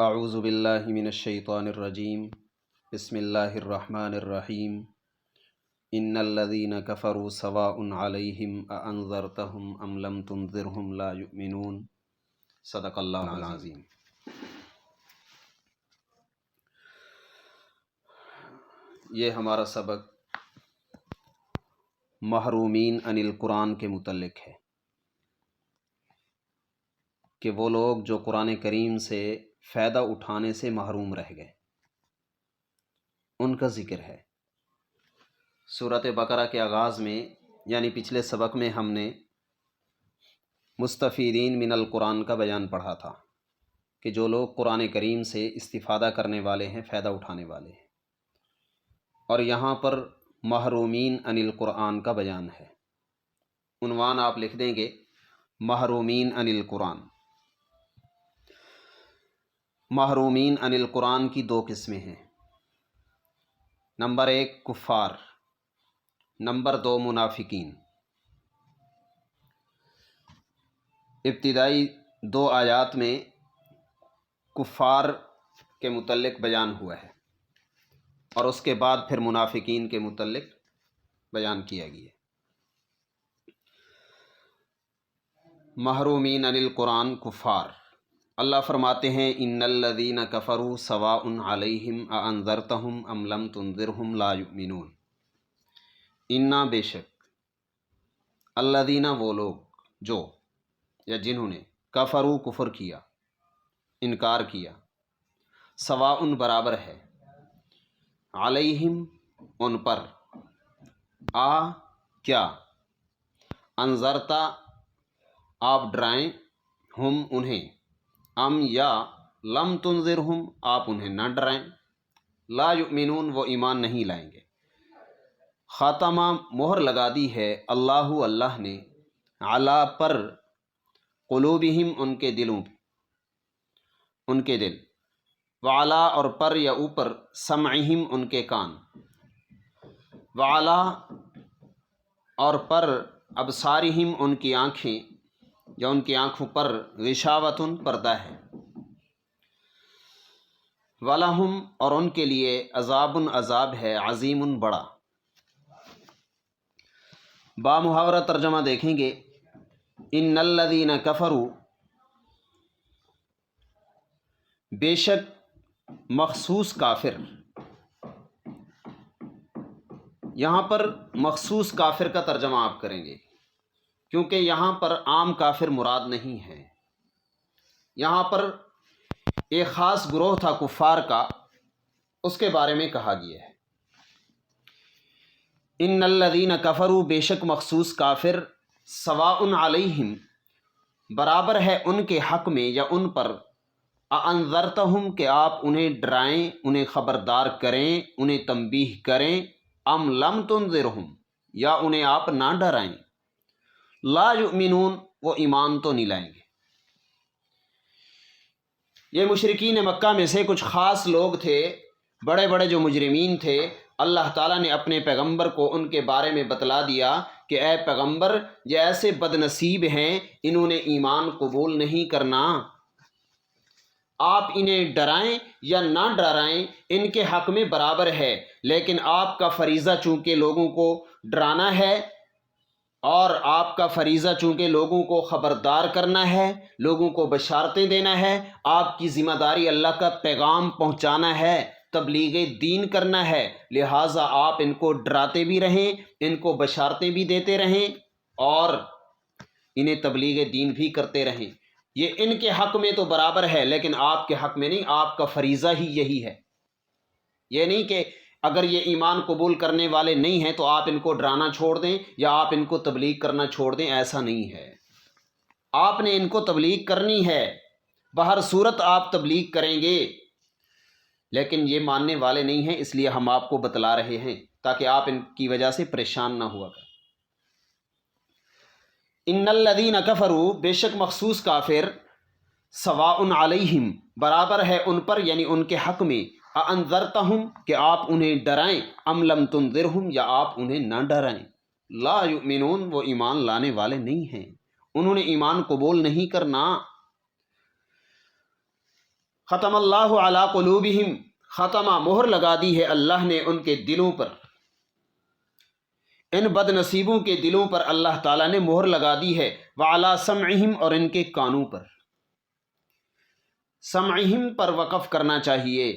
اعوذ باللہ من الشیطان الرجیم بسم اللہ الرحمن الرحیم ان الذین کفروا سواء علیہم اانذرتہم ام لم تنذرہم لا یؤمنون۔ صدق اللہ العظیم۔ یہ ہمارا سبق محرومین عن القرآن کے متعلق ہے کہ وہ لوگ جو قرآن کریم سے فائدہ اٹھانے سے محروم رہ گئے، ان کا ذکر ہے۔ سورۃ بقرہ کے آغاز میں یعنی پچھلے سبق میں ہم نے مستفیدین من القرآن کا بیان پڑھا تھا کہ جو لوگ قرآن کریم سے استفادہ کرنے والے ہیں، فائدہ اٹھانے والے ہیں، اور یہاں پر محرومین عن القرآن کا بیان ہے۔ عنوان آپ لکھ دیں گے محرومین عن القرآن۔ محرومین عن القرآن کی دو قسمیں ہیں، نمبر 1 کفار، نمبر 2 منافقین۔ ابتدائی 2 آیات میں کفار کے متعلق بیان ہوا ہے اور اس کے بعد پھر منافقین کے متعلق بیان کیا گیا۔ محرومین عن القرآن کفار، اللہ فرماتے ہیں ان الذین کفروا سواء علیہم اانذرتہم ام لم تنذرہم لا یؤمنون۔ انا بے شک، الذین وہ لوگ جو یا جنہوں نے کفروا کفر کیا، انکار کیا، سواء برابر ہے، علیہم ان پر، کیا، انذرتا آپ ڈرائیں، ہم انہیں، ام یا لم تنذرہم آپ انہیں نہ ڈرائیں، لا یؤمنون وہ ایمان نہیں لائیں گے۔ خاتمہ مہر لگا دی ہے اللہ نے، علی پر، قلوبہم ان کے دلوں پہ، ان کے دل، وعلا اور پر یا اوپر، سمعہم ان کے کان، وعلا اور پر، ابصارہم ان کی آنکھیں یا ان کی آنکھوں پر، غشاوۃ پردہ ہے، وَلَهُمْ اور ان کے لیے، عذاب عذاب ہے، عظیم بڑا۔ با محاورہ ترجمہ دیکھیں گے، ان الذین کفروا بے شک مخصوص کافر، یہاں پر مخصوص کافر کا ترجمہ آپ کریں گے کیونکہ یہاں پر عام کافر مراد نہیں ہے، یہاں پر ایک خاص گروہ تھا کفار کا، اس کے بارے میں کہا گیا ہے۔ ان الذین کفروا بے شک مخصوص کافر، سواء علیہم برابر ہے ان کے حق میں یا ان پر، اانذرتہم کہ آپ انہیں ڈرائیں، انہیں خبردار کریں، انہیں تنبیہ کریں، ام لم تنذرہم یا انہیں آپ نہ ڈرائیں، لا یؤمنون وہ ایمان تو نہیں لائیں گے۔ یہ مشرکین مکہ میں سے کچھ خاص لوگ تھے، بڑے بڑے جو مجرمین تھے، اللہ تعالیٰ نے اپنے پیغمبر کو ان کے بارے میں بتلا دیا کہ اے پیغمبر یہ ایسے بد نصیب ہیں، انہوں نے ایمان قبول نہیں کرنا، آپ انہیں ڈرائیں یا نہ ڈرائیں ان کے حق میں برابر ہے، لیکن آپ کا فریضہ چونکہ لوگوں کو ڈرانا ہے اور آپ کا فریضہ چونکہ لوگوں کو خبردار کرنا ہے، لوگوں کو بشارتیں دینا ہے، آپ کی ذمہ داری اللہ کا پیغام پہنچانا ہے، تبلیغ دین کرنا ہے، لہٰذا آپ ان کو ڈراتے بھی رہیں، ان کو بشارتیں بھی دیتے رہیں اور انہیں تبلیغ دین بھی کرتے رہیں۔ یہ ان کے حق میں تو برابر ہے لیکن آپ کے حق میں نہیں، آپ کا فریضہ ہی یہی ہے۔ یہ نہیں کہ اگر یہ ایمان قبول کرنے والے نہیں ہیں تو آپ ان کو ڈرانا چھوڑ دیں یا آپ ان کو تبلیغ کرنا چھوڑ دیں، ایسا نہیں ہے۔ آپ نے ان کو تبلیغ کرنی ہے، بہر صورت آپ تبلیغ کریں گے، لیکن یہ ماننے والے نہیں ہیں، اس لیے ہم آپ کو بتلا رہے ہیں تاکہ آپ ان کی وجہ سے پریشان نہ ہوا کریں۔ ان الذین کفروا بے شک مخصوص کافر، سواء علیہم برابر ہے ان پر یعنی ان کے حق میں، اانذرتہم کہ آپ انہیں ڈرائیں، ام لم تنذرہم یا آپ انہیں نہ ڈرائیں، لا یؤمنون وہ ایمان لانے والے نہیں ہیں، انہوں نے ایمان قبول نہیں کرنا۔ ختم اللہ علی قلوبہم، ختمہ مہر لگا دی ہے اللہ نے ان کے دلوں پر، ان بد نصیبوں کے دلوں پر اللہ تعالیٰ نے مہر لگا دی ہے، وعلی سمعہم، اور ان کے کانوں پر۔ سمعہم پر وقف کرنا چاہیے،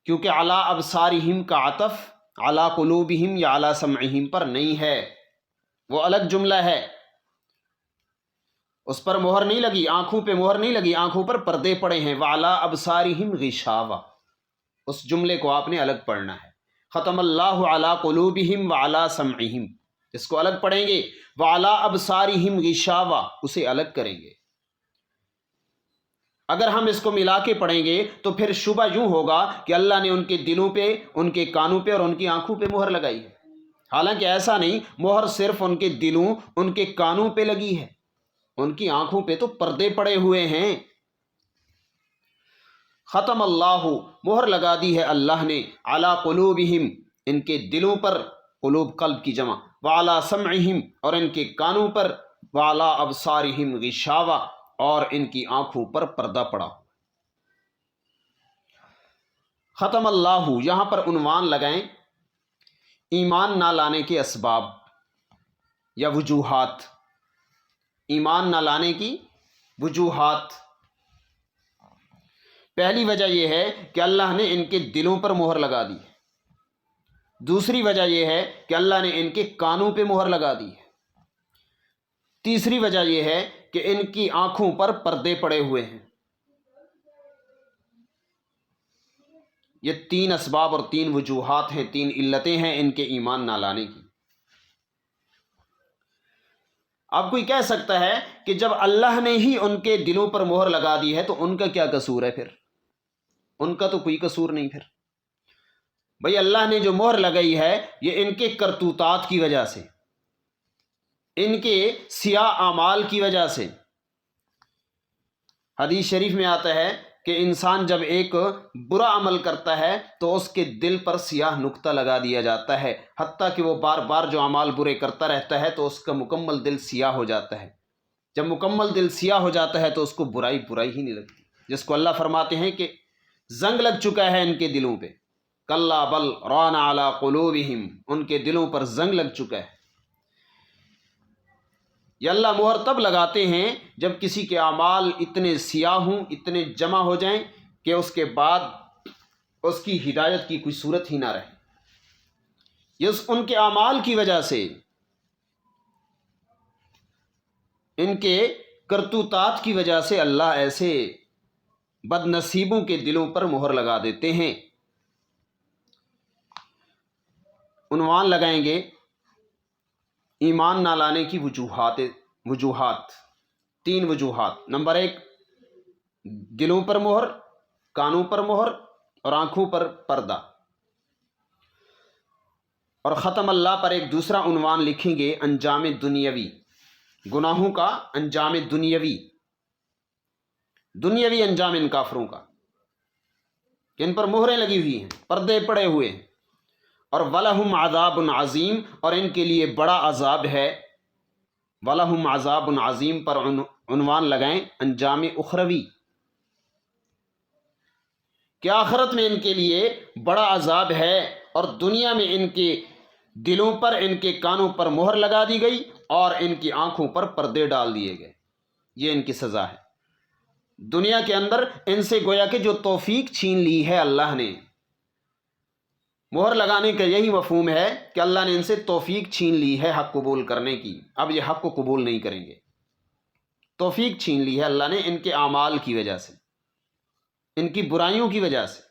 کیونکہ علی ابصارہم کا عطف علی قلوبہم یا علی سمعہم پر نہیں ہے، وہ الگ جملہ ہے، اس پر مہر نہیں لگی، آنکھوں پہ مہر نہیں لگی، آنکھوں پر پردے پڑے ہیں، وعلی ابصارہم غشاوہ، اس جملے کو آپ نے الگ پڑھنا ہے۔ ختم اللہ علی قلوبہم وعلی سمعہم، اس کو الگ پڑھیں گے، وعلی ابصارہم غشاوہ اسے الگ کریں گے۔ اگر ہم اس کو ملا کے پڑھیں گے تو پھر شبہ یوں ہوگا کہ اللہ نے ان کے دلوں پہ، ان کے کانوں پہ اور ان کی آنکھوں پہ مہر لگائی ہے، حالانکہ ایسا نہیں، مہر صرف ان کے دلوں، ان کے کانوں پہ لگی ہے، ان کی آنکھوں پہ تو پردے پڑے ہوئے ہیں۔ ختم اللہ، مہر لگا دی ہے اللہ نے، علی قلوبہم، ان کے دلوں پر، قلوب قلب کی جمع، وعلی سمعہم، اور ان کے کانوں پر، وعلی ابصارہم غشاوہ، اور ان کی آنکھوں پر پردہ پڑا۔ ختم اللہ، یہاں پر عنوان لگائیں ایمان نہ لانے کے اسباب یا وجوہات، ایمان نہ لانے کی وجوہات۔ پہلی وجہ یہ ہے کہ اللہ نے ان کے دلوں پر مہر لگا دی، دوسری وجہ یہ ہے کہ اللہ نے ان کے کانوں پہ مہر لگا دی، تیسری وجہ یہ ہے کہ ان کی آنکھوں پر پردے پڑے ہوئے ہیں۔ یہ تین اسباب اور تین وجوہات ہیں، تین علتیں ہیں ان کے ایمان نہ لانے کی۔ اب کوئی کہہ سکتا ہے کہ جب اللہ نے ہی ان کے دلوں پر مہر لگا دی ہے تو ان کا کیا قصور ہے؟ پھر ان کا تو کوئی قصور نہیں۔ پھر بھئی اللہ نے جو مہر لگائی ہے یہ ان کے کرتوتات کی وجہ سے، ان کے سیاہ اعمال کی وجہ سے۔ حدیث شریف میں آتا ہے کہ انسان جب ایک برا عمل کرتا ہے تو اس کے دل پر سیاہ نقطہ لگا دیا جاتا ہے، حتیٰ کہ وہ بار بار جو اعمال برے کرتا رہتا ہے تو اس کا مکمل دل سیاہ ہو جاتا ہے۔ جب مکمل دل سیاہ ہو جاتا ہے تو اس کو برائی ہی نہیں لگتی، جس کو اللہ فرماتے ہیں کہ زنگ لگ چکا ہے ان کے دلوں پہ، کلا بل ران علی قلوبہم، ان کے دلوں پر زنگ لگ چکا ہے۔ یہ اللہ مہر تب لگاتے ہیں جب کسی کے اعمال اتنے سیاہ ہوں، اتنے جمع ہو جائیں کہ اس کے بعد اس کی ہدایت کی کوئی صورت ہی نہ رہے۔ یہ ان کے اعمال کی وجہ سے، ان کے کرتوتات کی وجہ سے اللہ ایسے بد نصیبوں کے دلوں پر مہر لگا دیتے ہیں۔ عنوان لگائیں گے ایمان نہ لانے کی وجوہات، تین وجوہات۔ نمبر 1، دلوں پر مہر، کانوں پر مہر اور آنکھوں پر پردہ۔ اور ختم اللہ پر ایک دوسرا عنوان لکھیں گے انجام دنیاوی، گناہوں کا انجام دنیاوی انجام ان کافروں کا، کہ ان پر مہریں لگی ہوئی ہیں، پردے پڑے ہوئے ہیں۔ اور وَلَهُمْ عَذَابٌ عَظِيمٌ، اور ان کے لیے بڑا عذاب ہے۔ وَلَهُمْ عَذَابٌ عَظِيمٌ پر عنوان لگائیں انجام اخروی، کہ آخرت میں ان کے لیے بڑا عذاب ہے، اور دنیا میں ان کے دلوں پر، ان کے کانوں پر مہر لگا دی گئی اور ان کی آنکھوں پر پردے ڈال دیے گئے۔ یہ ان کی سزا ہے۔ دنیا کے اندر ان سے گویا کہ جو توفیق چھین لی ہے اللہ نے، مہر لگانے کا یہی مفہوم ہے کہ اللہ نے ان سے توفیق چھین لی ہے حق قبول کرنے کی، اب یہ حق کو قبول نہیں کریں گے۔ توفیق چھین لی ہے اللہ نے ان کے اعمال کی وجہ سے، ان کی برائیوں کی وجہ سے۔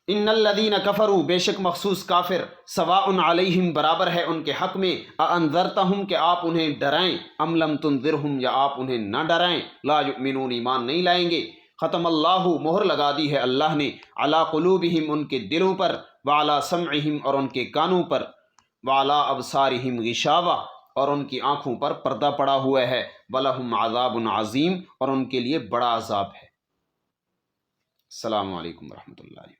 ان الذین کفروا، بے شک مخصوص کافر، سواء علیہم، برابر ہے ان کے حق میں، اانذرتہم، کہ آپ انہیں ڈرائیں، ام لم تنذرہم، یا آپ انہیں نہ ڈرائیں، لا یؤمنون، ایمان نہیں لائیں گے۔ ختم اللہ، مہر لگا دی ہے اللہ نے، علی قلوبہم، ان کے دلوں پر، وعلی سمعہم، اور ان کے کانوں پر، وعلی ابصارہم غشاوہ، اور ان کی آنکھوں پر پردہ پڑا ہوا ہے، وَلَهُمْ عَذَابٌ عَظِيمٌ، اور ان کے لیے بڑا عذاب ہے۔ السلام علیکم ورحمۃ اللہ۔